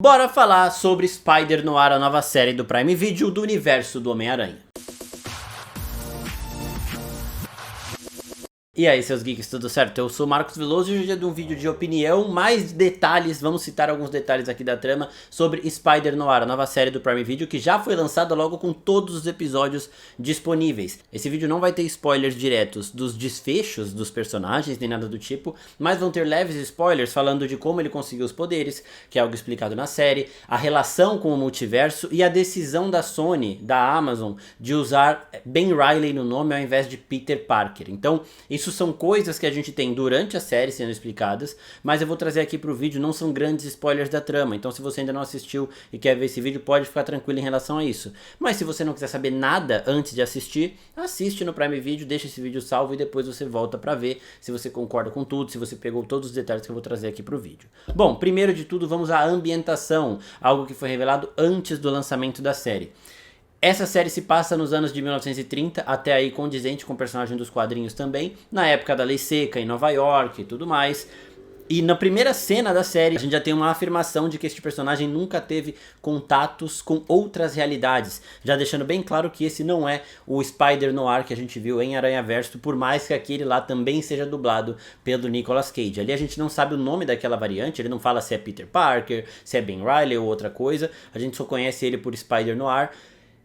Bora falar sobre Spider-Noir, a nova série do Prime Video do universo do Homem-Aranha. E aí seus geeks, tudo certo? Eu sou o Marcos Veloso e hoje é de um vídeo de opinião, mais detalhes, vamos citar alguns detalhes aqui da trama sobre Spider-Noir, a nova série do Prime Video que já foi lançada logo com todos os episódios disponíveis. Esse vídeo não vai ter spoilers diretos dos desfechos dos personagens, nem nada do tipo, mas vão ter leves spoilers falando de como ele conseguiu os poderes, que é algo explicado na série, a relação com o multiverso e a decisão da Sony, da Amazon, de usar Ben Reilly no nome ao invés de Peter Parker. Então, isso são coisas que a gente tem durante a série sendo explicadas, mas eu vou trazer aqui pro vídeo, não são grandes spoilers da trama, então se você ainda não assistiu e quer ver esse vídeo, pode ficar tranquilo em relação a isso. Mas se você não quiser saber nada antes de assistir, assiste no Prime Video, deixa esse vídeo salvo e depois você volta pra ver se você concorda com tudo, se você pegou todos os detalhes que eu vou trazer aqui pro vídeo. Bom, primeiro de tudo vamos à ambientação, algo que foi revelado antes do lançamento da série. Essa série se passa nos anos de 1930, até aí condizente com o personagem dos quadrinhos também, na época da Lei Seca em Nova York e tudo mais. E na primeira cena da série a gente já tem uma afirmação de que este personagem nunca teve contatos com outras realidades, já deixando bem claro que esse não é o Spider-Noir que a gente viu em Aranhaverso, por mais que aquele lá também seja dublado pelo Nicolas Cage. Ali a gente não sabe o nome daquela variante, ele não fala se é Peter Parker, se é Ben Reilly ou outra coisa, a gente só conhece ele por Spider-Noir.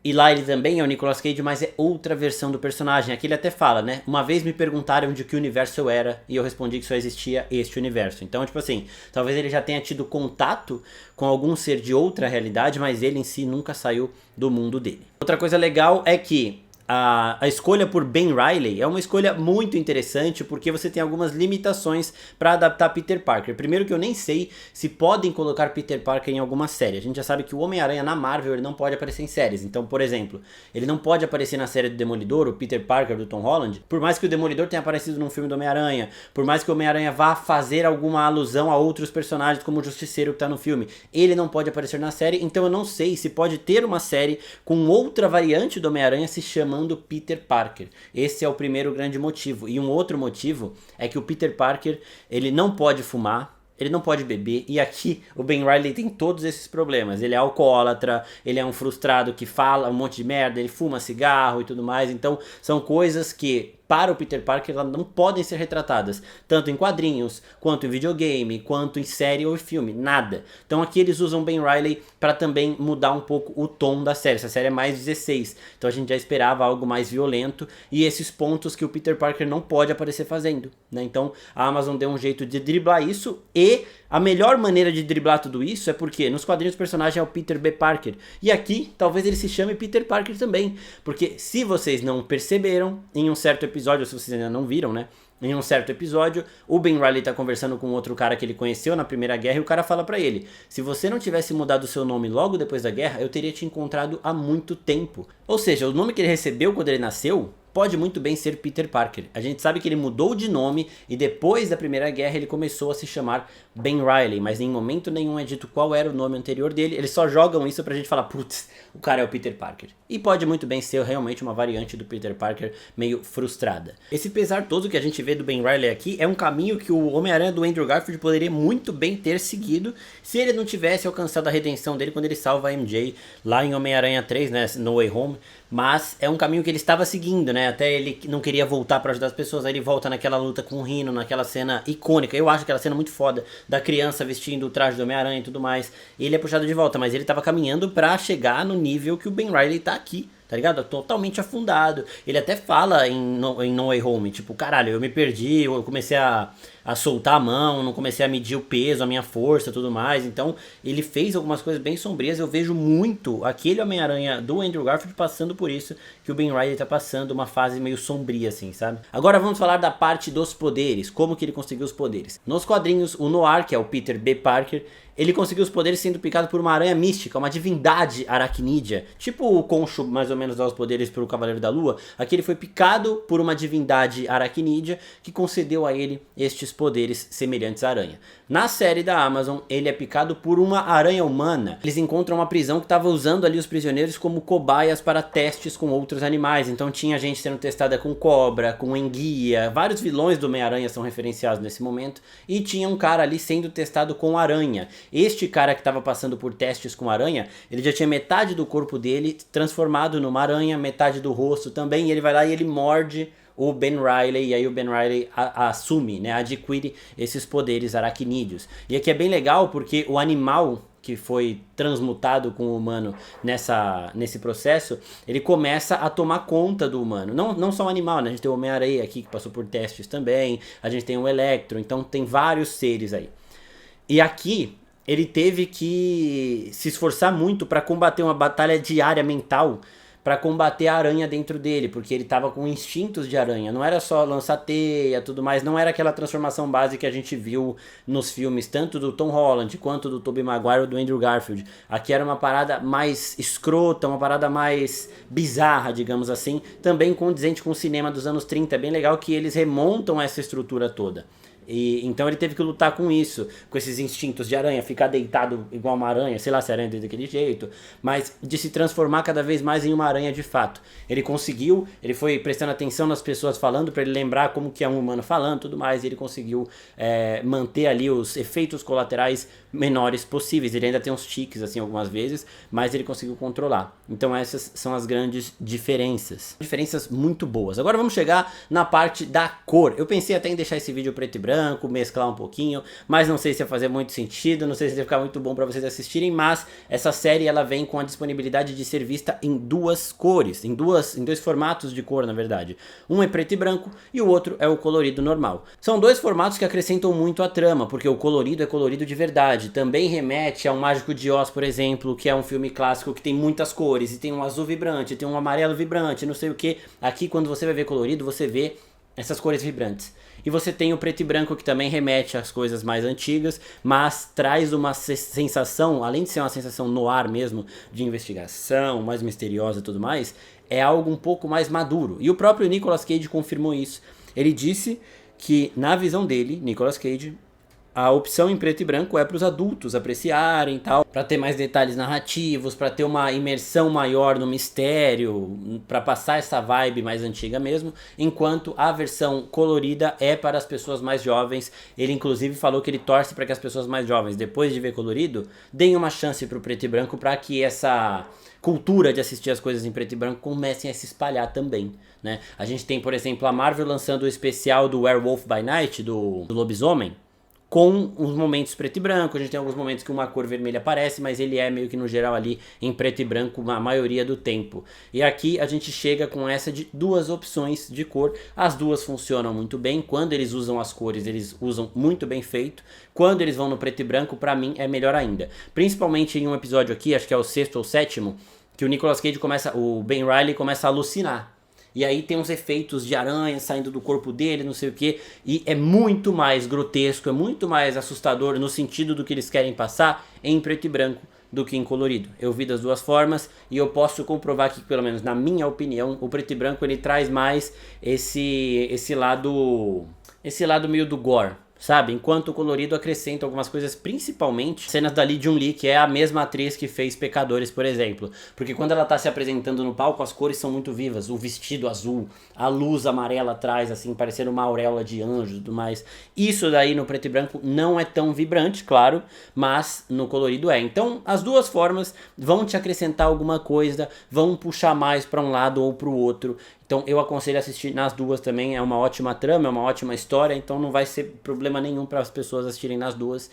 E lá ele também é o Nicolas Cage, mas é outra versão do personagem. Aqui ele até fala, né? Uma vez me perguntaram de que universo eu era e eu respondi que só existia este universo. Então, tipo assim, talvez ele já tenha tido contato com algum ser de outra realidade, mas ele em si nunca saiu do mundo dele. Outra coisa legal é que a escolha por Ben Reilly é uma escolha muito interessante porque você tem algumas limitações para adaptar Peter Parker. Primeiro que eu nem sei se podem colocar Peter Parker em alguma série. A gente já sabe que o Homem-Aranha na Marvel ele não pode aparecer em séries. Então, por exemplo, ele não pode aparecer na série do Demolidor, o Peter Parker do Tom Holland. Por mais que o Demolidor tenha aparecido num filme do Homem-Aranha, por mais que o Homem-Aranha vá fazer alguma alusão a outros personagens como o Justiceiro que tá no filme, ele não pode aparecer na série. Então eu não sei se pode ter uma série com outra variante do Homem-Aranha se chamando Peter Parker. Esse é o primeiro grande motivo. E um outro motivo é que o Peter Parker, ele não pode fumar, ele não pode beber, e aqui o Ben Reilly tem todos esses problemas. Ele é alcoólatra, ele é um frustrado que fala um monte de merda, ele fuma cigarro e tudo mais. Então são coisas que para o Peter Parker elas não podem ser retratadas, tanto em quadrinhos, quanto em videogame, quanto em série ou filme, nada. Então aqui eles usam Ben Reilly para também mudar um pouco o tom da série. Essa série é mais 16, então a gente já esperava algo mais violento e esses pontos que o Peter Parker não pode aparecer fazendo, né? Então a Amazon deu um jeito de driblar isso e a melhor maneira de driblar tudo isso é porque nos quadrinhos o personagem é o Peter B. Parker. E aqui, talvez ele se chame Peter Parker também. Porque se vocês não perceberam, em um certo episódio, se vocês ainda não viram, né? Em um certo episódio, o Ben Reilly tá conversando com outro cara que ele conheceu na Primeira Guerra e o cara fala pra ele: se você não tivesse mudado o seu nome logo depois da guerra, eu teria te encontrado há muito tempo. Ou seja, o nome que ele recebeu quando ele nasceu pode muito bem ser Peter Parker. A gente sabe que ele mudou de nome e depois da Primeira Guerra ele começou a se chamar Ben Reilly, mas em momento nenhum é dito qual era o nome anterior dele. Eles só jogam isso pra gente falar, putz, o cara é o Peter Parker. E pode muito bem ser realmente uma variante do Peter Parker meio frustrada. Esse pesar todo que a gente vê do Ben Reilly aqui é um caminho que o Homem-Aranha do Andrew Garfield poderia muito bem ter seguido se ele não tivesse alcançado a redenção dele quando ele salva a MJ lá em Homem-Aranha 3, né, No Way Home. Mas é um caminho que ele estava seguindo, né? Até ele não queria voltar pra ajudar as pessoas. Aí ele volta naquela luta com o Rhino, naquela cena icônica. Eu acho aquela cena muito foda, da criança vestindo o traje do Homem-Aranha e tudo mais. Ele é puxado de volta, mas ele tava caminhando pra chegar no nível que o Ben Reilly tá aqui, tá ligado? Totalmente afundado. Ele até fala em No Way Home, tipo, caralho, eu me perdi, eu comecei a soltar a mão, não comecei a medir o peso, a minha força e tudo mais. Então ele fez algumas coisas bem sombrias. Eu vejo muito aquele Homem-Aranha do Andrew Garfield passando por isso que o Ben Reilly tá passando, uma fase meio sombria assim, sabe? Agora vamos falar da parte dos poderes, como que ele conseguiu os poderes. Nos quadrinhos, o Noir, que é o Peter B. Parker, ele conseguiu os poderes sendo picado por uma aranha mística, uma divindade aracnídea. Tipo o Khonshu mais ou menos dá os poderes pro Cavaleiro da Lua. Aqui ele foi picado por uma divindade aracnídea que concedeu a ele estes poderes semelhantes à aranha. Na série da Amazon, ele é picado por uma aranha humana. Eles encontram uma prisão que estava usando ali os prisioneiros como cobaias para testes com outros animais. Então tinha gente sendo testada com cobra, com enguia. Vários vilões do Homem-Aranha são referenciados nesse momento. E tinha um cara ali sendo testado com aranha. Este cara que estava passando por testes com aranha, ele já tinha metade do corpo dele transformado numa aranha, metade do rosto também, e ele vai lá e ele morde o Ben Reilly, e aí o Ben Reilly assume, né, adquire esses poderes aracnídeos. E aqui é bem legal porque o animal que foi transmutado com o humano nesse processo, ele começa a tomar conta do humano. Não só o animal, né? A gente tem o Homem-Aranha aqui que passou por testes também, a gente tem o Electro, então tem vários seres aí. E aqui ele teve que se esforçar muito para combater uma batalha diária mental, para combater a aranha dentro dele, porque ele tava com instintos de aranha, não era só lançar teia, tudo mais, não era aquela transformação básica que a gente viu nos filmes, tanto do Tom Holland, quanto do Tobey Maguire ou do Andrew Garfield. Aqui era uma parada mais escrota, uma parada mais bizarra, digamos assim, também condizente com o cinema dos anos 30, é bem legal que eles remontam essa estrutura toda. E, então ele teve que lutar com isso, com esses instintos de aranha, ficar deitado igual uma aranha, sei lá se a aranha é daquele jeito, mas de se transformar cada vez mais em uma aranha de fato. Ele conseguiu, ele foi prestando atenção nas pessoas falando para ele lembrar como que é um humano falando, tudo mais, e ele conseguiu manter ali os efeitos colaterais menores possíveis. Ele ainda tem uns tiques assim algumas vezes, mas ele conseguiu controlar. Então essas são as grandes diferenças. Diferenças muito boas. Agora vamos chegar na parte da cor. Eu pensei até em deixar esse vídeo preto e branco, mesclar um pouquinho, mas não sei se ia fazer muito sentido, não sei se ia ficar muito bom para vocês assistirem, mas essa série ela vem com a disponibilidade de ser vista em duas cores, em dois formatos de cor, na verdade. Um é preto e branco e o outro é o colorido normal. São dois formatos que acrescentam muito à trama, porque o colorido é colorido de verdade. Também remete a um Mágico de Oz, por exemplo, que é um filme clássico que tem muitas cores, e tem um azul vibrante, tem um amarelo vibrante, não sei o que. Aqui quando você vai ver colorido, você vê essas cores vibrantes. E você tem o preto e branco que também remete às coisas mais antigas, mas traz uma sensação, além de ser uma sensação no ar mesmo, de investigação, mais misteriosa e tudo mais, é algo um pouco mais maduro. E o próprio Nicolas Cage confirmou isso. Ele disse que, na visão dele, Nicolas Cage, a opção em preto e branco é para os adultos apreciarem e tal, para ter mais detalhes narrativos, para ter uma imersão maior no mistério, para passar essa vibe mais antiga mesmo, enquanto a versão colorida é para as pessoas mais jovens. Ele inclusive falou que ele torce para que as pessoas mais jovens, depois de ver colorido, deem uma chance para o preto e branco, para que essa cultura de assistir as coisas em preto e branco comecem a se espalhar também, né? A gente tem, por exemplo, a Marvel lançando o especial do Werewolf by Night, do lobisomem, com os momentos preto e branco. A gente tem alguns momentos que uma cor vermelha aparece, mas ele é meio que no geral ali em preto e branco a maioria do tempo. E aqui a gente chega com essa de duas opções de cor. As duas funcionam muito bem. Quando eles usam as cores, eles usam muito bem feito. Quando eles vão no preto e branco, pra mim é melhor ainda. Principalmente em um episódio aqui, acho que é o 6º ou 7º, que o Nicolas Cage o Ben Reilly começa a alucinar. E aí tem uns efeitos de aranha saindo do corpo dele, não sei o que. E é muito mais grotesco, é muito mais assustador no sentido do que eles querem passar em preto e branco do que em colorido. Eu vi das duas formas e eu posso comprovar que, pelo menos na minha opinião, o preto e branco ele traz mais esse lado meio do gore, sabe? Enquanto o colorido acrescenta algumas coisas, principalmente cenas da Lee Jun-Lee, que é a mesma atriz que fez Pecadores, por exemplo. Porque quando ela tá se apresentando no palco, as cores são muito vivas. O vestido azul, a luz amarela atrás, assim, parecendo uma auréola de anjo e tudo mais. Isso daí no preto e branco não é tão vibrante, claro, mas no colorido é. Então, as duas formas vão te acrescentar alguma coisa, vão puxar mais para um lado ou para o outro. Então eu aconselho assistir nas duas também, é uma ótima trama, é uma ótima história, então não vai ser problema nenhum para as pessoas assistirem nas duas.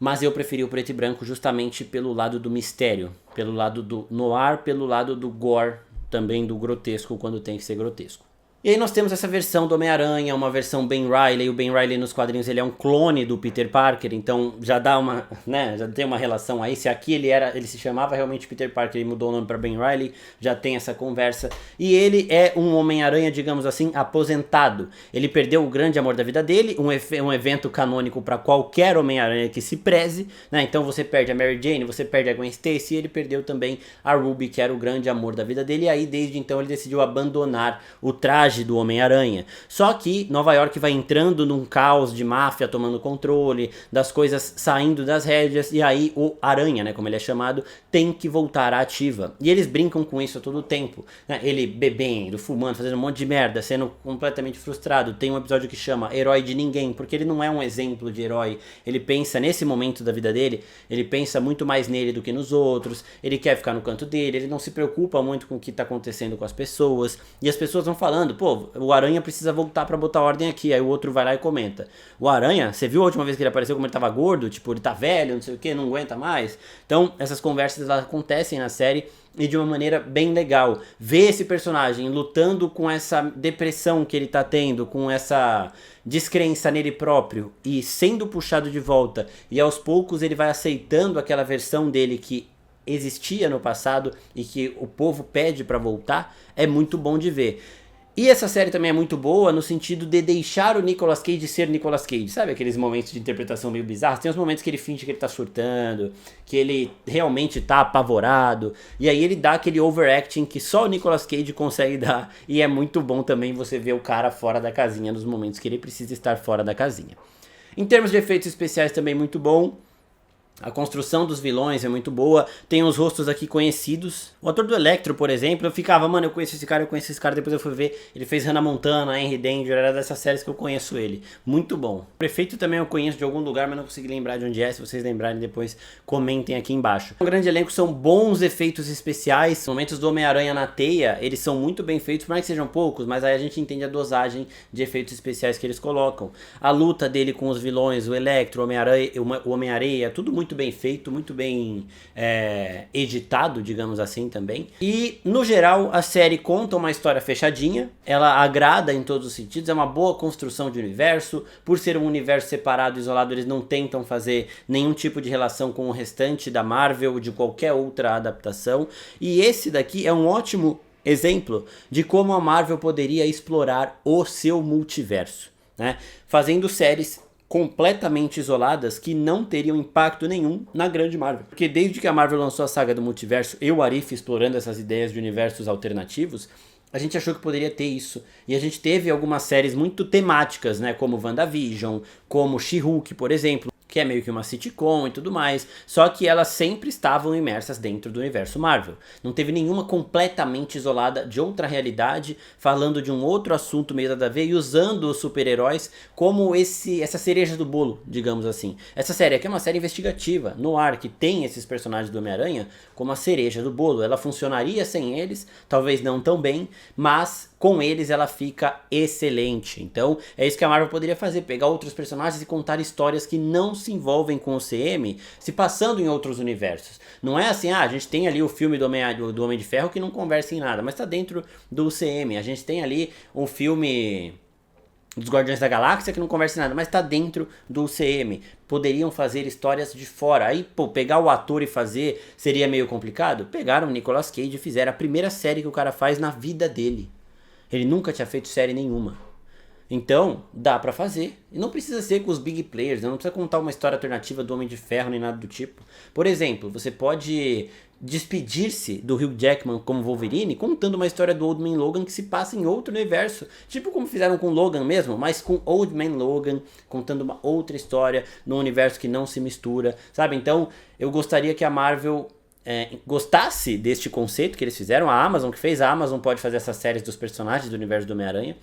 Mas eu preferi o preto e branco justamente pelo lado do mistério, pelo lado do noir, pelo lado do gore, também do grotesco quando tem que ser grotesco. E aí nós temos essa versão do Homem-Aranha, uma versão Ben Reilly. O Ben Reilly nos quadrinhos ele é um clone do Peter Parker, então já dá uma, né, já tem uma relação aí. Se aqui ele se chamava realmente Peter Parker e mudou o nome para Ben Reilly, já tem essa conversa. E ele é um Homem-Aranha, digamos assim, aposentado. Ele perdeu o grande amor da vida dele, um evento canônico para qualquer Homem-Aranha que se preze, né? Então você perde a Mary Jane, você perde a Gwen Stacy, e ele perdeu também a Ruby, que era o grande amor da vida dele. E aí desde então ele decidiu abandonar o traje traje do Homem-Aranha. Só que Nova York vai entrando num caos de máfia tomando controle, das coisas saindo das rédeas, e aí o Aranha, né, como ele é chamado, tem que voltar à ativa. E eles brincam com isso todo o tempo, né? Ele bebendo, fumando, fazendo um monte de merda, sendo completamente frustrado. Tem um episódio que chama Herói de Ninguém, porque ele não é um exemplo de herói. Ele pensa, nesse momento da vida dele, ele pensa muito mais nele do que nos outros, ele quer ficar no canto dele, ele não se preocupa muito com o que tá acontecendo com as pessoas, e as pessoas vão falando, pô, o Aranha precisa voltar pra botar ordem aqui, aí o outro vai lá e comenta, o Aranha, você viu a última vez que ele apareceu como ele tava gordo? Tipo, ele tá velho, não sei o que, não aguenta mais. Então, essas conversas elas acontecem na série, e de uma maneira bem legal. Ver esse personagem lutando com essa depressão que ele tá tendo, com essa descrença nele próprio e sendo puxado de volta, e aos poucos ele vai aceitando aquela versão dele que existia no passado e que o povo pede pra voltar, é muito bom de ver. E essa série também é muito boa no sentido de deixar o Nicolas Cage ser Nicolas Cage. Sabe aqueles momentos de interpretação meio bizarros? Tem os momentos que ele finge que ele tá surtando, que ele realmente tá apavorado, e aí ele dá aquele overacting que só o Nicolas Cage consegue dar, e é muito bom também você ver o cara fora da casinha nos momentos que ele precisa estar fora da casinha. Em termos de efeitos especiais também muito bom. A construção dos vilões é muito boa, tem os rostos aqui conhecidos. O ator do Electro, por exemplo, eu ficava, mano, eu conheço esse cara, depois eu fui ver, ele fez Hannah Montana, Henry Danger, era dessas séries que eu conheço ele. Muito bom. O Prefeito também eu conheço de algum lugar, mas não consegui lembrar de onde é, se vocês lembrarem depois, comentem aqui embaixo. O grande elenco são bons efeitos especiais, os momentos do Homem-Aranha na teia, eles são muito bem feitos, por mais que sejam poucos, mas aí a gente entende a dosagem de efeitos especiais que eles colocam. A luta dele com os vilões, o Electro, o Homem-Areia, tudo muito bem feito, muito bem editado, digamos assim também. E no geral a série conta uma história fechadinha, ela agrada em todos os sentidos, é uma boa construção de universo, por ser um universo separado, isolado, eles não tentam fazer nenhum tipo de relação com o restante da Marvel ou de qualquer outra adaptação, e esse daqui é um ótimo exemplo de como a Marvel poderia explorar o seu multiverso, né? Fazendo séries completamente isoladas que não teriam impacto nenhum na grande Marvel. Porque desde que a Marvel lançou a saga do multiverso e o Arif explorando essas ideias de universos alternativos, a gente achou que poderia ter isso. E a gente teve algumas séries muito temáticas, né? Como WandaVision, como She-Hulk, por exemplo, que é meio que uma sitcom e tudo mais, só que elas sempre estavam imersas dentro do universo Marvel. Não teve nenhuma completamente isolada de outra realidade, falando de um outro assunto meio nada a ver e usando os super-heróis como essa cereja do bolo, digamos assim. Essa série aqui é uma série investigativa, no ar, que tem esses personagens do Homem-Aranha como a cereja do bolo. Ela funcionaria sem eles, talvez não tão bem, mas com eles ela fica excelente. Então é isso que a Marvel poderia fazer, pegar outros personagens e contar histórias que não se envolvem com o CM, se passando em outros universos. Não é assim, a gente tem ali o filme do Homem de Ferro que não conversa em nada, mas tá dentro do CM. A gente tem ali um filme dos Guardiões da Galáxia que não conversa em nada, mas tá dentro do CM. Poderiam fazer histórias de fora. Aí, pô, pegar o ator e fazer seria meio complicado? Pegaram o Nicolas Cage e fizeram a primeira série que o cara faz na vida dele. Ele nunca tinha feito série nenhuma. Então, dá pra fazer. E não precisa ser com os big players, não precisa contar uma história alternativa do Homem de Ferro nem nada do tipo. Por exemplo, você pode despedir-se do Hugh Jackman como Wolverine contando uma história do Old Man Logan que se passa em outro universo. Tipo como fizeram com Logan mesmo, mas com Old Man Logan, contando uma outra história num universo que não se mistura, sabe? Então, eu gostaria que a Marvel gostasse deste conceito que eles fizeram, a Amazon que fez, a Amazon pode fazer essas séries dos personagens do universo do Homem-Aranha,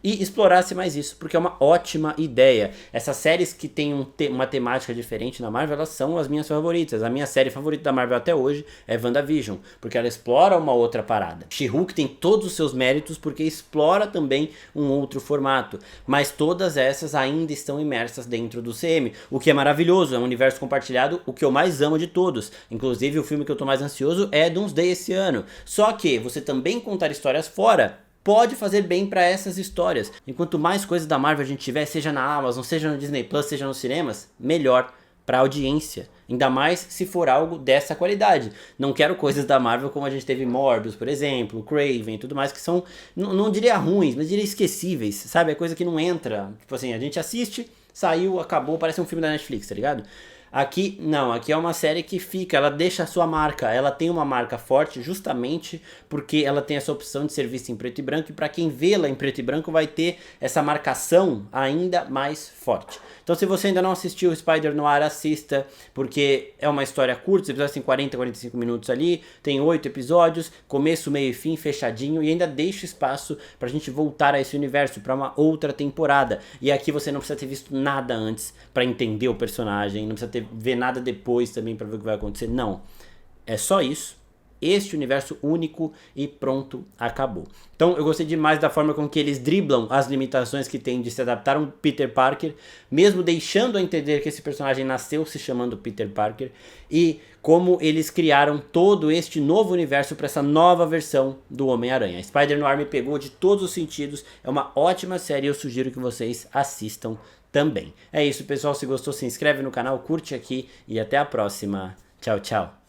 e explorasse mais isso, porque é uma ótima ideia. Essas séries que tem uma temática diferente na Marvel, elas são as minhas favoritas. A minha série favorita da Marvel até hoje é WandaVision, porque ela explora uma outra parada. She-Hulk tem todos os seus méritos porque explora também um outro formato, mas todas essas ainda estão imersas dentro do CM, o que é maravilhoso, é um universo compartilhado, o que eu mais amo de todos. Inclusive o filme que eu tô mais ansioso é Doomsday esse ano. Só que você também contar histórias fora pode fazer bem para essas histórias. Enquanto mais coisas da Marvel a gente tiver, seja na Amazon, seja no Disney Plus, seja nos cinemas, melhor para a audiência. Ainda mais se for algo dessa qualidade. Não quero coisas da Marvel como a gente teve Morbius, por exemplo, Kraven e tudo mais, que são, não diria ruins, mas diria esquecíveis, sabe? É coisa que não entra. Tipo assim, a gente assiste, saiu, acabou, parece um filme da Netflix, tá ligado? Aqui, não, aqui é uma série que fica, ela deixa a sua marca, ela tem uma marca forte justamente porque ela tem essa opção de ser vista em preto e branco, e para quem vê-la em preto e branco vai ter essa marcação ainda mais forte. Então se você ainda não assistiu Spider Noir, assista, porque é uma história curta, os episódios têm 40, 45 minutos ali, tem 8 episódios, começo, meio e fim, fechadinho, e ainda deixa espaço pra gente voltar a esse universo, pra uma outra temporada. E aqui você não precisa ter visto nada antes pra entender o personagem, não precisa ver nada depois também pra ver o que vai acontecer, não. É só isso. Este universo único e pronto, acabou. Então eu gostei demais da forma com que eles driblam as limitações que tem de se adaptar a um Peter Parker, mesmo deixando a entender que esse personagem nasceu se chamando Peter Parker, e como eles criaram todo este novo universo para essa nova versão do Homem-Aranha. Spider-Noir me pegou de todos os sentidos, é uma ótima série e eu sugiro que vocês assistam também. É isso, pessoal, se gostou se inscreve no canal, curte aqui e até a próxima. Tchau, tchau.